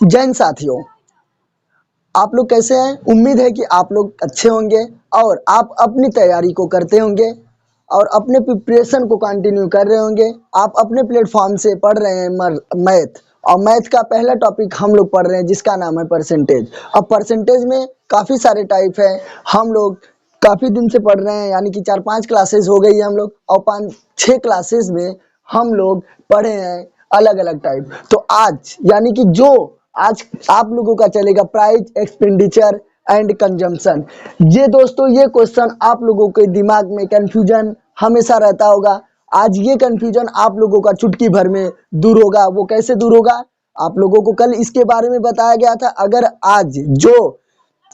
जैन साथियों, आप लोग कैसे हैं? उम्मीद है कि आप लोग अच्छे होंगे और आप अपनी तैयारी को करते होंगे और अपने प्रिपरेशन को कंटिन्यू कर रहे होंगे। आप अपने प्लेटफॉर्म से पढ़ रहे हैं मैथ, और मैथ का पहला टॉपिक हम लोग पढ़ रहे हैं जिसका नाम है परसेंटेज। अब परसेंटेज में काफ़ी सारे टाइप है। हम लोग काफ़ी दिन से पढ़ रहे हैं, यानी कि 4-5 क्लासेस हो गई है हम लोग, और 5-6 क्लासेस में हम लोग पढ़े हैं अलग अलग टाइप। तो आज यानी कि जो आज आप लोगों का चलेगा प्राइस, एक्सपेंडिचर एंड कंजम्पशन। ये दोस्तों, ये क्वेश्चन आप लोगों के दिमाग में कंफ्यूजन हमेशा रहता होगा। आज ये कंफ्यूजन आप लोगों का चुटकी भर में दूर होगा। वो कैसे दूर होगा? आप लोगों को कल इसके बारे में बताया गया था। अगर आज जो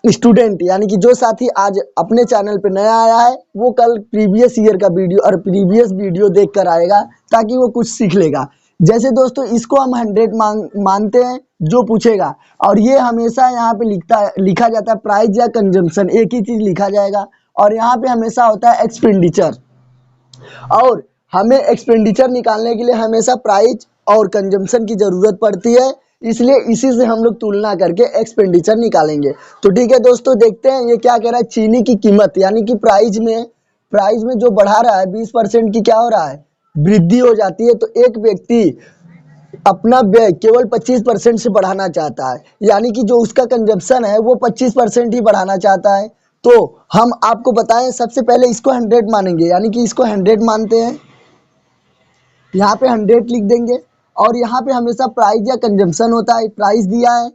स्टूडेंट यानी कि जो साथी आज अपने चैनल पे नया आया है, वो कल प्रीवियस ईयर का वीडियो और प्रीवियस वीडियो देख कर आएगा, ताकि वो कुछ सीख लेगा। जैसे दोस्तों, इसको हम 100 मानते हैं जो पूछेगा, और ये हमेशा यहाँ पे लिखा जाता है प्राइस या कंजम्पशन, एक ही चीज लिखा जाएगा। और यहाँ पे हमेशा होता है एक्सपेंडिचर, और हमें एक्सपेंडिचर निकालने के लिए हमेशा प्राइस और कंजम्पशन की जरूरत पड़ती है। इसलिए इसी से हम लोग तुलना करके एक्सपेंडिचर निकालेंगे। तो ठीक है दोस्तों, देखते हैं ये क्या कह रहा है। चीनी की कीमत यानी कि प्राइस में जो बढ़ा रहा है 20% की क्या हो रहा है, वृद्धि हो जाती है। तो एक व्यक्ति अपना व्यय केवल 25% से बढ़ाना चाहता है, यानी कि जो उसका कंजप्शन है वो 25% ही बढ़ाना चाहता है। तो हम आपको बताएं, सबसे पहले इसको 100 मानेंगे, यानी कि इसको 100 मानते हैं। यहाँ पे 100 लिख देंगे, और यहाँ पे हमेशा प्राइस या कंजम्पशन होता है। प्राइस दिया है,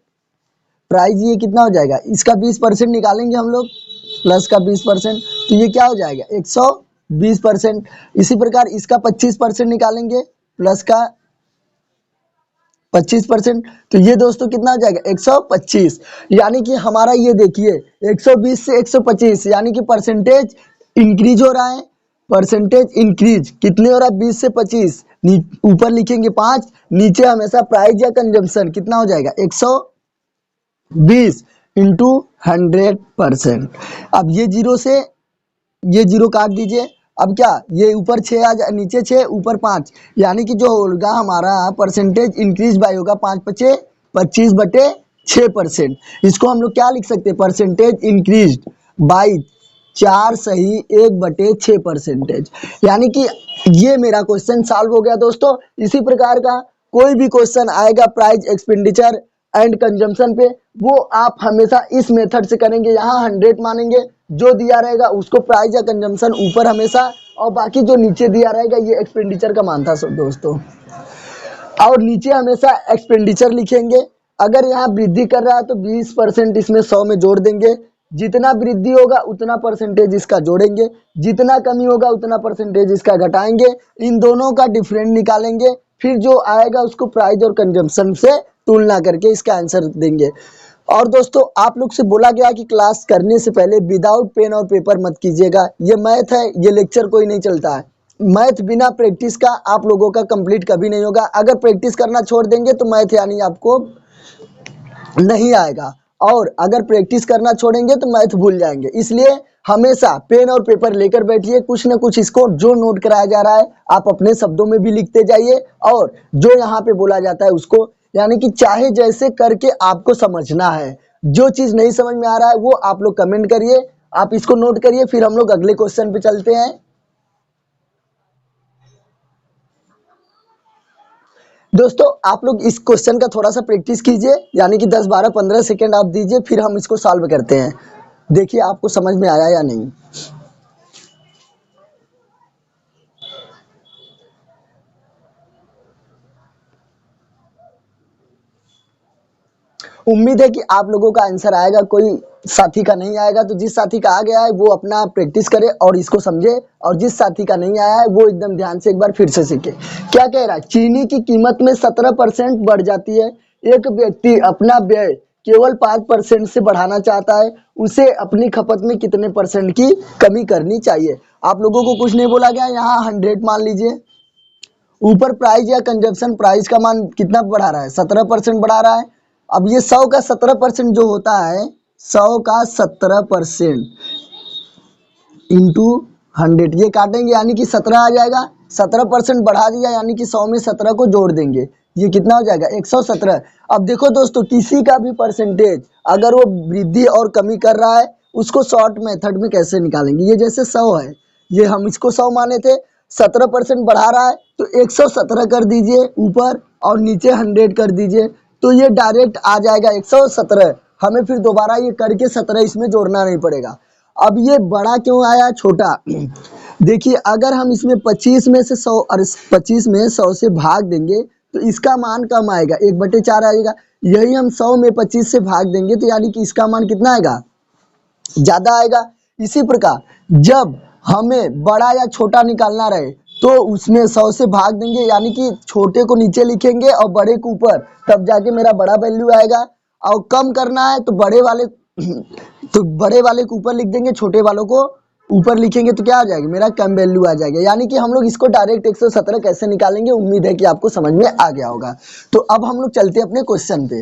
प्राइस ये कितना हो जाएगा, इसका 20% निकालेंगे हम लोग, प्लस का 20%, तो ये क्या हो जाएगा 120%। इसी प्रकार इसका 25% निकालेंगे, प्लस का 25%, तो ये दोस्तों कितना हो जाएगा 125। यानी कि हमारा ये देखिए 120 से 125, यानी कि परसेंटेज इंक्रीज हो रहा है। परसेंटेज इंक्रीज कितने हो रहा है, 20 से 25, ऊपर लिखेंगे 5, नीचे हमेशा प्राइस या कंजम्पशन कितना हो जाएगा 120 इंटू 100%। अब ये जीरो से ये जीरो काट दीजिए। अब क्या, ये ऊपर 6 आ जाए, नीचे 6 ऊपर 5, यानी कि जो होगा हमारा परसेंटेज इंक्रीज बाय होगा 5×5 25/6%। इसको हम लोग क्या लिख सकते हैं, परसेंटेज इंक्रीज बाई 4 सही 1/6%। यानी कि ये मेरा क्वेश्चन सॉल्व हो गया दोस्तों। इसी प्रकार का कोई भी क्वेश्चन आएगा प्राइस, एक्सपेंडिचर एंड कंजम्पशन पे, वो आप हमेशा इस मेथड से करेंगे। यहाँ 100 मानेंगे, जो दिया रहेगा उसको प्राइस या कंजम्पशन ऊपर हमेशा, और बाकी जो नीचे दिया रहेगा ये एक्सपेंडिचर का मान था सब दोस्तों, और नीचे हमेशा एक्सपेंडिचर लिखेंगे। अगर यहाँ वृद्धि कर रहा है तो 20% इसमें 100 में जोड़ देंगे। जितना वृद्धि होगा उतना परसेंटेज इसका जोड़ेंगे, जितना कमी होगा उतना परसेंटेज इसका घटाएंगे। इन दोनों का डिफरेंस निकालेंगे, फिर जो आएगा उसको प्राइस और कंजम्पशन से तुलना करके इसका आंसर देंगे। और दोस्तों, आप लोग से बोला गया कि क्लास करने से पहले विदाउट पेन और पेपर मत कीजिएगा। ये मैथ है, ये लेक्चर कोई नहीं चलता है। मैथ बिना प्रैक्टिस का आप लोगों का कंप्लीट कभी नहीं होगा। अगर प्रैक्टिस करना छोड़ देंगे तो मैथ यानी आपको नहीं आएगा, और अगर प्रैक्टिस करना छोड़ेंगे तो मैथ भूल जाएंगे। इसलिए हमेशा पेन और पेपर लेकर बैठिए, कुछ ना कुछ इसको जो नोट कराया जा रहा है आप अपने शब्दों में भी लिखते जाइए, और जो यहाँ पे बोला जाता है उसको, यानी कि चाहे जैसे करके आपको समझना है। जो चीज नहीं समझ में आ रहा है वो आप लोग कमेंट करिए, आप इसको नोट करिए। फिर हम लोग अगले क्वेश्चन पे चलते हैं। दोस्तों, आप लोग इस क्वेश्चन का थोड़ा सा प्रैक्टिस कीजिए, यानी कि 10, 12, 15 सेकेंड आप दीजिए, फिर हम इसको सॉल्व करते हैं। देखिए आपको समझ में आया या नहीं। उम्मीद है कि आप लोगों का आंसर आएगा, कोई साथी का नहीं आएगा। तो जिस साथी का आ गया है वो अपना प्रैक्टिस करे और इसको समझे, और जिस साथी का नहीं आया है वो एकदम ध्यान से एक बार फिर से सीखे। क्या कह रहा है, चीनी की कीमत में 17% बढ़ जाती है। एक व्यक्ति अपना व्यय केवल 5% से बढ़ाना चाहता है, उसे अपनी खपत में कितने परसेंट की कमी करनी चाहिए। आप लोगों को कुछ नहीं बोला गया, यहाँ 100 मान लीजिए। ऊपर प्राइस या कंजप्शन, प्राइस का मान कितना बढ़ा रहा है, 17% बढ़ा रहा है। अब ये 100 का 17% जो होता है, 100 का 17% इंटू 100, ये काटेंगे यानी कि 17 आ जाएगा। 17% बढ़ा दिया यानी कि 100 में 17 को जोड़ देंगे, ये कितना हो जाएगा 117। अब देखो दोस्तों, किसी का भी परसेंटेज अगर वो वृद्धि और कमी कर रहा है, उसको शॉर्ट मेथड में कैसे निकालेंगे। ये जैसे 100 है, ये हम इसको 100 माने थे, 17% बढ़ा रहा है तो 117 कर दीजिए ऊपर और नीचे 100 कर दीजिए, तो ये डायरेक्ट आ जाएगा 117। हमें फिर दोबारा ये करके 17 इसमें जोड़ना नहीं पड़ेगा। अब ये बड़ा क्यों आया छोटा, देखिए अगर हम इसमें 25 में से 100 और 25 में 100 से भाग देंगे तो इसका मान कम आएगा, 1/4 आएगा। यही हम 100 में 25 से भाग देंगे तो यानी कि इसका मान कितना आएगा, ज्यादा आएगा। इसी प्रकार जब हमें बड़ा या छोटा निकालना रहे तो उसमें 100 से भाग देंगे, यानी कि छोटे को नीचे लिखेंगे और बड़े को ऊपर, तब जाके मेरा बड़ा वैल्यू आएगा। और कम करना है तो बड़े वाले को ऊपर लिख देंगे, छोटे वालों को ऊपर लिखेंगे तो क्या आ जाएगा, मेरा कम वैल्यू आ जाएगा। यानी कि हम लोग इसको डायरेक्ट 117 कैसे निकालेंगे, उम्मीद है कि आपको समझ में आ गया होगा। तो अब हम लोग चलते हैं अपने क्वेश्चन पे।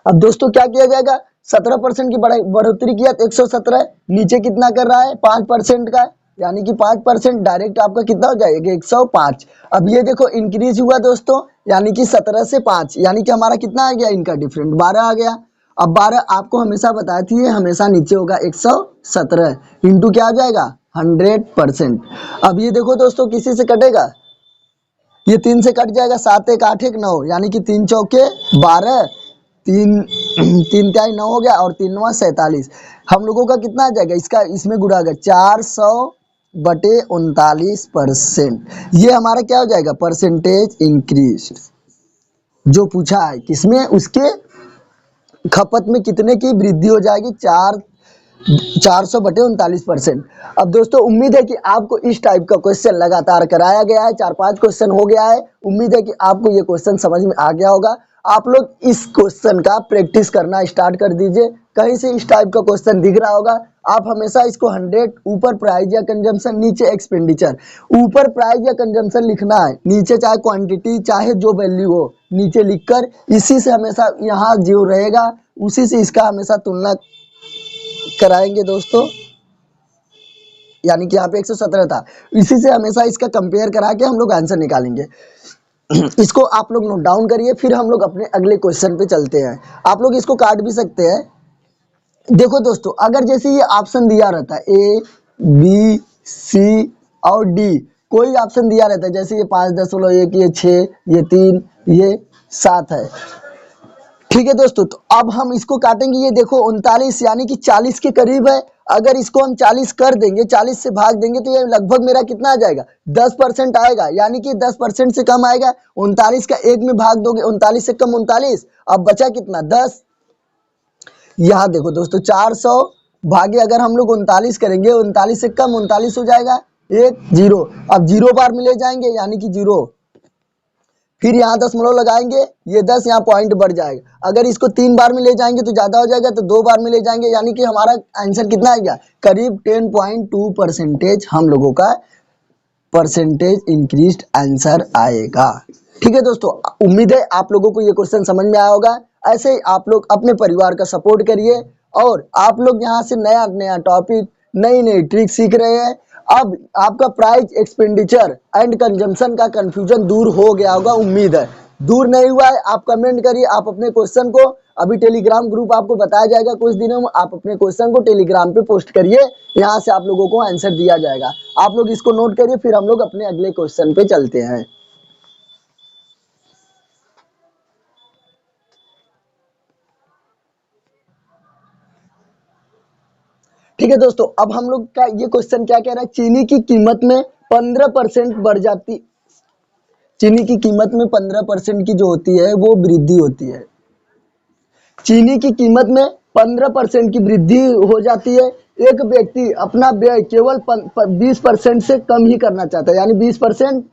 अब दोस्तों क्या किया जाएगा, 17% की बढ़ोतरी किया तो 117, नीचे कितना कर रहा है 5% का, यानी कि 5% डायरेक्ट आपका कितना हो जाएगा 105। अब ये देखो इंक्रीज हुआ दोस्तों, यानी कि 17 से 5, यानी कि हमारा कितना आ गया, इनका डिफरेंट 12 आ गया। अब 12 आपको हमेशा बताई थी, हमेशा नीचे होगा 117 इंटू क्या आ जाएगा 100%। अब ये देखो दोस्तों किसी से कटेगा, ये 3 से कट जाएगा, 7 1 8 1 9, यानी कि 3 चौके 12, 3 3 तिहाई 9 हो गया और 3 9 47। हम लोगों का कितना आ जाएगा, इसका इसमें गुणा होगा 400/39%। ये हमारा क्या हो जाएगा, परसेंटेज इंक्रीज जो पूछा है किसमें, उसके खपत में कितने की वृद्धि हो जाएगी, 400/39%। अब दोस्तों उम्मीद है कि आपको इस टाइप का क्वेश्चन लगातार कराया गया है, 4-5 क्वेश्चन हो गया है। उम्मीद है कि आपको ये क्वेश्चन समझ में आ गया होगा। आप लोग इस क्वेश्चन का प्रैक्टिस करना स्टार्ट कर दीजिए। कहीं से इस टाइप का क्वेश्चन दिख रहा होगा, आप हमेशा इसको 100 ऊपर प्राइस या कंजम्पशन, नीचे एक्सपेंडिचर, ऊपर प्राइस या कंजम्पशन लिखना है, नीचे चाहे क्वांटिटी चाहे जो वैल्यू हो नीचे लिखकर, इसी से हमेशा यहाँ जो रहेगा उसी से इसका हमेशा तुलना कराएंगे दोस्तों। यानी कि यहाँ पे 117 था, इसी से हमेशा इसका कंपेयर करा के हम लोग आंसर निकालेंगे। इसको आप लोग नोट डाउन करिए, फिर हम लोग अपने अगले क्वेश्चन पे चलते हैं। आप लोग इसको काट भी सकते हैं। देखो दोस्तों, अगर जैसे ये ऑप्शन दिया रहता है A, B, C और D, कोई ऑप्शन दिया रहता है, जैसे ये 5.1, ये 6, ये 3, ये 7 है, ठीक है दोस्तों। तो अब हम इसको काटेंगे, ये देखो 39 यानी कि 40 के करीब है। अगर इसको हम 40 कर देंगे, 40 से भाग देंगे तो ये लगभग मेरा कितना आ जाएगा, 10% आएगा, यानी कि 10% से कम आएगा। 39 का 1 में भाग दोगे, 39 से कम 39, अब बचा कितना 10। यहाँ देखो दोस्तों 400 भागे अगर हम लोग 39 करेंगे, 39 से कम 39 हो जाएगा, 1 0, अब 0 बार में ले जाएंगे यानी कि 0, फिर यहाँ 10 लगाएंगे, ये 10 यहाँ पॉइंट बढ़ जाएगा। अगर इसको 3 बार में ले जाएंगे तो ज्यादा हो जाएगा, तो 2 बार में ले जाएंगे, यानी कि हमारा आंसर कितना आएगा, करीब 10.2% हम लोगों का परसेंटेज इंक्रीज्ड आंसर आएगा। ठीक है दोस्तों, उम्मीद है आप लोगों को ये क्वेश्चन समझ में आया होगा। ऐसे ही आप लोग अपने परिवार का सपोर्ट करिए, और आप लोग यहाँ से नया नया टॉपिक, नई नई ट्रिक सीख रहे हैं। अब आपका प्राइस, एक्सपेंडिचर एंड कंजम्पशन का कंफ्यूजन दूर हो गया होगा, उम्मीद है। दूर नहीं हुआ है, आप कमेंट करिए आप अपने क्वेश्चन को। अभी टेलीग्राम ग्रुप आपको बताया जाएगा कुछ दिनों में, आप अपने क्वेश्चन को टेलीग्राम पे पोस्ट करिए, यहाँ से आप लोगों को आंसर दिया जाएगा। आप लोग इसको नोट करिए, फिर हम लोग अपने अगले क्वेश्चन पे चलते हैं। ठीक है दोस्तों, अब हम लोग का ये क्वेश्चन क्या कह रहा है, चीनी की कीमत में 15% बढ़ जाती, चीनी की कीमत में 15% की जो होती है वो वृद्धि होती है। चीनी की कीमत में 15% की वृद्धि हो जाती है। एक व्यक्ति अपना व्यय केवल 20% से कम ही करना चाहता है, यानी 20%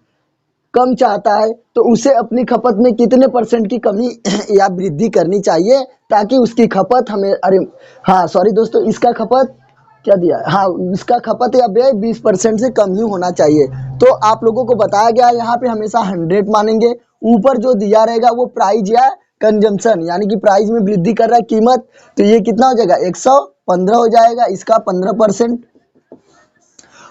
कम चाहता है, तो उसे अपनी खपत में कितने परसेंट की कमी या वृद्धि करनी चाहिए, ताकि उसकी खपत हमें, अरे हाँ सॉरी दोस्तों, इसका खपत क्या दिया, हाँ इसका खपत या व्यय 20% से कम ही होना चाहिए। तो आप लोगों को बताया गया यहाँ पे हमेशा 100 मानेंगे, ऊपर जो दिया रहेगा वो प्राइस या कंजम्पशन, यानी कि प्राइस में वृद्धि कर रहा है कीमत, तो ये कितना हो जाएगा 115 हो जाएगा, इसका 15%।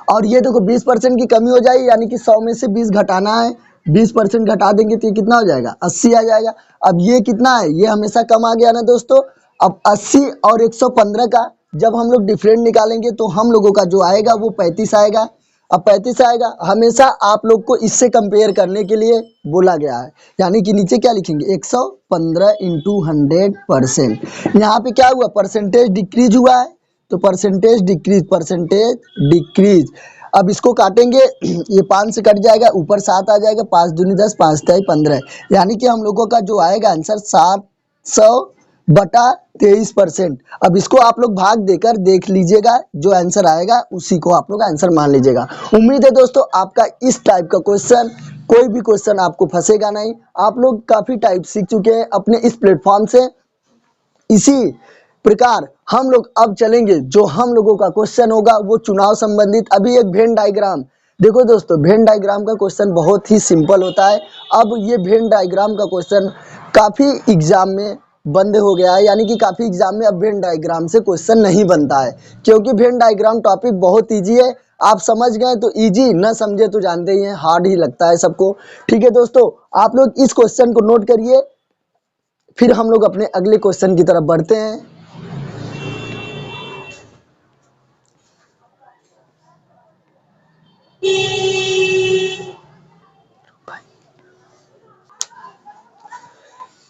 और ये देखो 20% की कमी हो जाएगी, यानी कि 100 में से 20 घटाना है, 20% घटा देंगे तो ये कितना हो जाएगा, 80 आ जाएगा। अब ये कितना है, ये हमेशा कम आ गया ना दोस्तों। अब 80 और 115 का जब हम लोग डिफरेंट निकालेंगे तो हम लोगों का जो आएगा वो 35 आएगा। अब 35 आएगा, हमेशा आप लोग को इससे कंपेयर करने के लिए बोला गया है। यानी कि नीचे क्या लिखेंगे, 115 इंटू 100%। यहाँ पे क्या हुआ, परसेंटेज डिक्रीज हुआ है, तो परसेंटेज डिक्रीज। अब इसको काटेंगे, ये 5 से कट जाएगा, ऊपर 7 आ जाएगा, 5 दूनी 10, 5 तिहाई 15। यानी कि हम लोगों का जो आएगा आंसर 700/23%। अब इसको आप लोग भाग देकर देख लीजिएगा, जो आंसर आएगा उसी को आप लोग आंसर मान लीजिएगा। उम्मीद है दोस्तों आपका इस टाइप का क्वेश्चन, कोई भी क्वेश्चन आपको फंसेगा नहीं। आप लोग काफी टाइप सीख चुके हैं अपने इस प्लेटफॉर्म से। इसी प्रकार हम लोग अब चलेंगे, जो हम लोगों का क्वेश्चन होगा वो चुनाव संबंधित। अभी एक वेन डायग्राम देखो दोस्तों, वेन डायग्राम का क्वेश्चन बहुत ही सिंपल होता है। अब ये वेन डायग्राम का क्वेश्चन काफी एग्जाम में बंद हो गया है, यानी कि काफी एग्जाम में अब वेन डायग्राम से क्वेश्चन नहीं बनता है, क्योंकि वेन डायग्राम टॉपिक बहुत इजी है। आप समझ गए तो इजी, न समझे तो जानते ही हैं हार्ड ही लगता है सबको। ठीक है दोस्तों, आप लोग इस क्वेश्चन को नोट करिए, फिर हम लोग अपने अगले क्वेश्चन की तरफ बढ़ते हैं।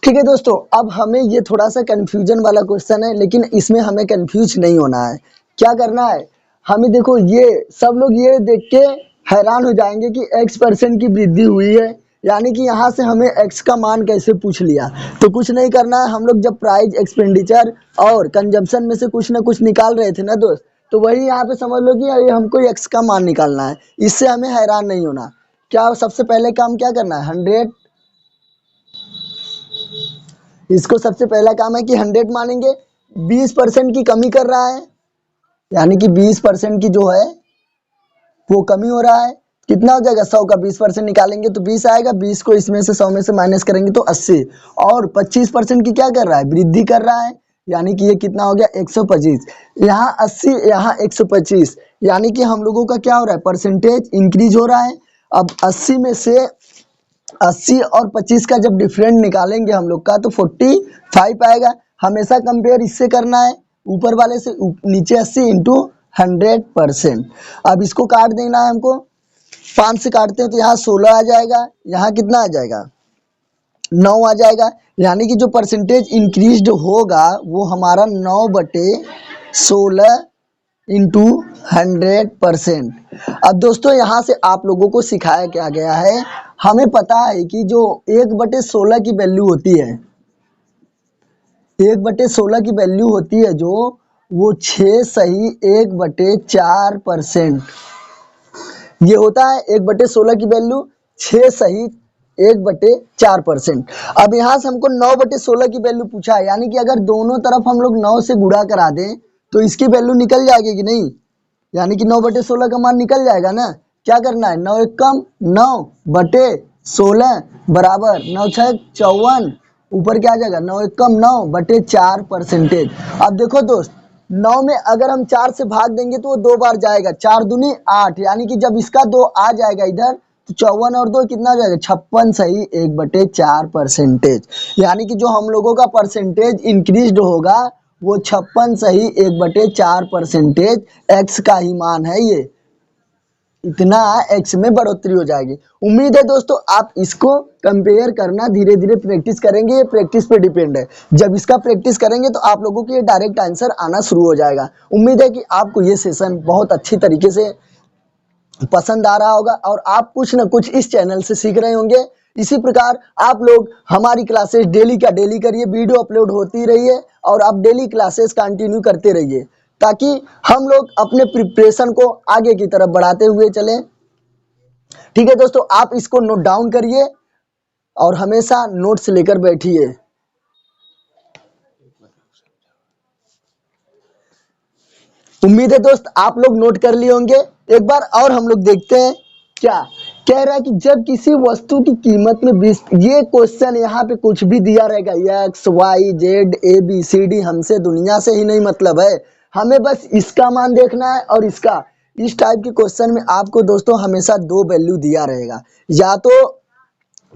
ठीक है दोस्तों, अब हमें ये थोड़ा सा कंफ्यूजन वाला क्वेश्चन है, लेकिन इसमें हमें कंफ्यूज नहीं होना है। क्या करना है हमें, देखो ये सब लोग ये देख के हैरान हो जाएंगे कि x% की वृद्धि हुई है, यानी कि यहाँ से हमें x का मान कैसे पूछ लिया। तो कुछ नहीं करना है, हम लोग जब प्राइस, एक्सपेंडिचर और कंजम्पशन में से कुछ ना कुछ निकाल रहे थे ना दोस्त, तो वही यहाँ पे समझ लो कि ये हमको x का मान निकालना है। इससे हमें हैरान नहीं होना। क्या सबसे पहले काम क्या करना है, 100, इसको सबसे पहला काम है कि 100 मानेंगे। 20% की कमी कर रहा है, यानी कि 20% की जो है वो कमी हो रहा है। कितना हो जाएगा, 100 का 20% निकालेंगे तो 20 आएगा। 20 को इसमें से 100 में से माइनस करेंगे तो 80। और 25% की क्या कर रहा है, वृद्धि कर रहा है, यानी कि ये कितना हो गया, 125। यहाँ 80, यहाँ 125, यानी कि हम लोगों का क्या हो रहा है, परसेंटेज इंक्रीज हो रहा है। अब 80 में से 80 और 25 का जब डिफरेंट निकालेंगे हम लोग का तो 45 आएगा। हमेशा कंपेयर इससे करना है, ऊपर वाले से नीचे 80 इंटू 100%। अब इसको काट देना है हमको, 5 से काटते हैं तो यहाँ 16 आ जाएगा, यहाँ कितना आ जाएगा, 9 आ जाएगा। यानी कि जो परसेंटेज इंक्रीज होगा वो हमारा 9/16 इंटू 100%। अब दोस्तों यहाँ से आप लोगों को सिखाया क्या गया है, हमें पता है कि जो 1/16 की वैल्यू होती है, 1/16 की वैल्यू होती है जो, वो 6 सही 1/4%। ये होता है 1/16 की वैल्यू 6 सही 1/4%। अब यहाँ से हमको 9/16 की वैल्यू पूछा है, यानी कि अगर दोनों तरफ हम लोग 9 से गुणा करा दें तो इसकी वैल्यू निकल जाएगी कि नहीं, यानी कि 9/16 का मान निकल जाएगा ना। क्या करना है, 9 1 कम 9/16 बराबर 9 6 54, ऊपर क्या आ जाएगा, 9 1 कम 9/4%। अब देखो दोस्त, 9 में अगर हम 4 से भाग देंगे तो वो 2 बार जाएगा, 4 दूनी 8, यानी कि जब इसका 2 आ जाएगा इधर तो 54 और 2 कितना हो जाएगा, 56 सही 1/4%। यानी कि जो हम लोगों का परसेंटेज इंक्रीज होगा वो 56 सही 1/4%। एक्स का ही मान है ये, इतना एक्स में बढ़ोतरी हो जाएगी। उम्मीद है दोस्तों आप इसको कंपेयर करना धीरे धीरे प्रैक्टिस करेंगे, ये प्रैक्टिस पे डिपेंड है। जब इसका प्रैक्टिस करेंगे तो आप लोगों को ये डायरेक्ट आंसर आना शुरू हो जाएगा। उम्मीद है कि आपको ये सेशन बहुत अच्छी तरीके से पसंद आ रहा होगा और आप कुछ न कुछ इस चैनल से सीख रहे होंगे। इसी प्रकार आप लोग हमारी क्लासेस डेली का डेली करिए, वीडियो अपलोड होती रही है और आप डेली क्लासेस कंटिन्यू करते रहिए, ताकि हम लोग अपने प्रिपरेशन को आगे की तरफ बढ़ाते हुए चलें। ठीक है दोस्तों, आप इसको नोट डाउन करिए और हमेशा नोट्स लेकर बैठिए। उम्मीद है दोस्त आप लोग नोट कर लिए होंगे। एक बार और हम लोग देखते हैं, क्या कह रहा है कि जब किसी वस्तु की कीमत में 20, ये क्वेश्चन यहाँ पे कुछ भी दिया रहेगा, X Y Z A B C D, हमसे दुनिया से ही नहीं मतलब है, हमें बस इसका मान देखना है और इसका। इस टाइप के क्वेश्चन में आपको दोस्तों हमेशा 2 वैल्यू दिया रहेगा, या तो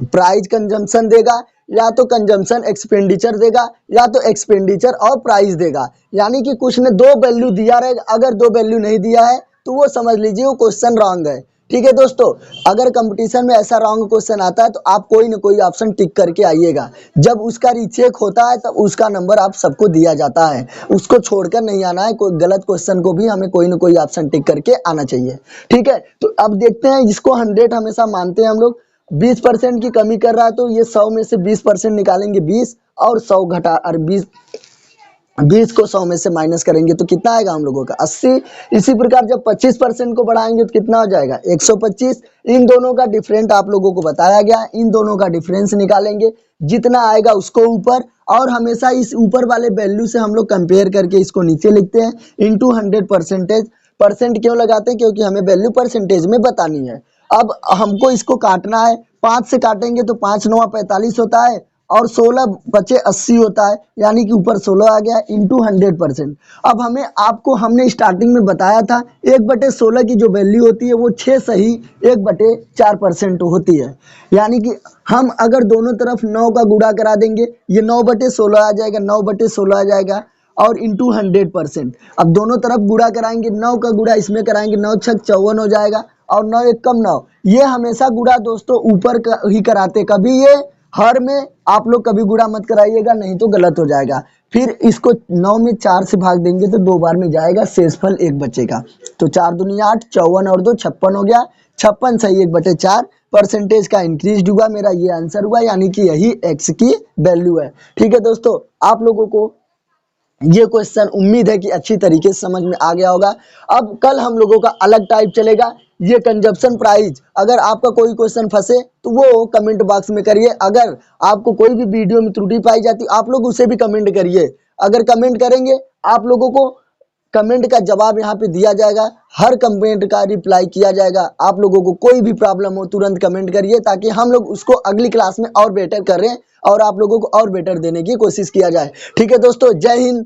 प्राइस कंजम्पशन देगा, या तो कंजम्पशन एक्सपेंडिचर देगा, या तो एक्सपेंडिचर और प्राइस देगा। यानी कि कुछ ने दो वैल्यू दिया रहेगा, अगर दो वैल्यू नहीं दिया है तो वो समझ लीजिए वो क्वेश्चन रॉन्ग है। ठीक है दोस्तों, अगर कंपटीशन में ऐसा रॉन्ग क्वेश्चन आता है तो आप कोई ना कोई ऑप्शन टिक करके आइएगा। जब उसका रीचेक होता है तब उसका नंबर आप सबको दिया जाता है, उसको छोड़कर नहीं आना है। कोई गलत क्वेश्चन को भी हमें कोई ना कोई ऑप्शन टिक करके आना चाहिए। ठीक है, तो अब देखते हैं, जिसको 100 हमेशा मानते हैं हम लोग, 20% की कमी कर रहा है तो ये 100 में से 20% निकालेंगे 20, और 100 घटा और 20 को 100 में से माइनस करेंगे तो कितना आएगा हम लोगों का 80। इसी प्रकार जब 25% को बढ़ाएंगे तो कितना हो जाएगा 125। इन दोनों का डिफरेंट आप लोगों को बताया गया, इन दोनों का डिफरेंस निकालेंगे, जितना आएगा उसको ऊपर, और हमेशा इस ऊपर वाले वैल्यू से हम लोग कंपेयर करके इसको नीचे लिखते हैं इंटू 100%। परसेंट क्यों लगाते हैं, क्योंकि हमें वैल्यू परसेंटेज में बतानी है। अब हमको इसको काटना है, 5 से काटेंगे तो 5 9 45 होता है, और 16 बचे 80 होता है, यानी कि ऊपर 16 आ गया इंटू 100%। अब हमने स्टार्टिंग में बताया था 1/16 की जो वैल्यू होती है वो 6 सही 1/4% होती है। यानी कि हम अगर दोनों तरफ 9 का गुणा करा देंगे, ये 9/16 आ जाएगा, 9/16 आ जाएगा, और इंटू 100%। अब दोनों तरफ गुणा कराएंगे, 9 का गुणा इसमें कराएंगे, 9 6 54 हो जाएगा, और 9 1 कम 9। ये हमेशा गुणा दोस्तों ऊपर का ही कराते, कभी ये हर में आप लोग कभी गुणा मत कराइएगा, नहीं तो गलत हो जाएगा। फिर इसको 9 में 4 से भाग देंगे तो 2 बार में जाएगा, शेषफल 1 बचेगा। तो 4 दूनी 8, 54 और 2 56 हो गया, 56 सही 1/4 परसेंटेज का इंक्रीज हुआ। मेरा ये आंसर हुआ, यानी कि यही एक्स की वैल्यू है। ठीक है दोस्तों, आप लोगों को ये क्वेश्चन उम्मीद है कि अच्छी तरीके से समझ में आ गया होगा। अब कल हम लोगों का अलग टाइप चलेगा, ये कंजप्शन प्राइस। अगर आपका कोई क्वेश्चन फंसे तो वो कमेंट बॉक्स में करिए, अगर आपको कोई भी वीडियो में त्रुटि पाई जाती आप लोग उसे भी कमेंट करिए। अगर कमेंट करेंगे आप लोगों को कमेंट का जवाब यहाँ पे दिया जाएगा, हर कमेंट का रिप्लाई किया जाएगा। आप लोगों को कोई भी प्रॉब्लम हो तुरंत कमेंट करिए, ताकि हम लोग उसको अगली क्लास में और बेटर करें और आप लोगों को और बेटर देने की कोशिश किया जाए। ठीक है दोस्तों, जय हिंद।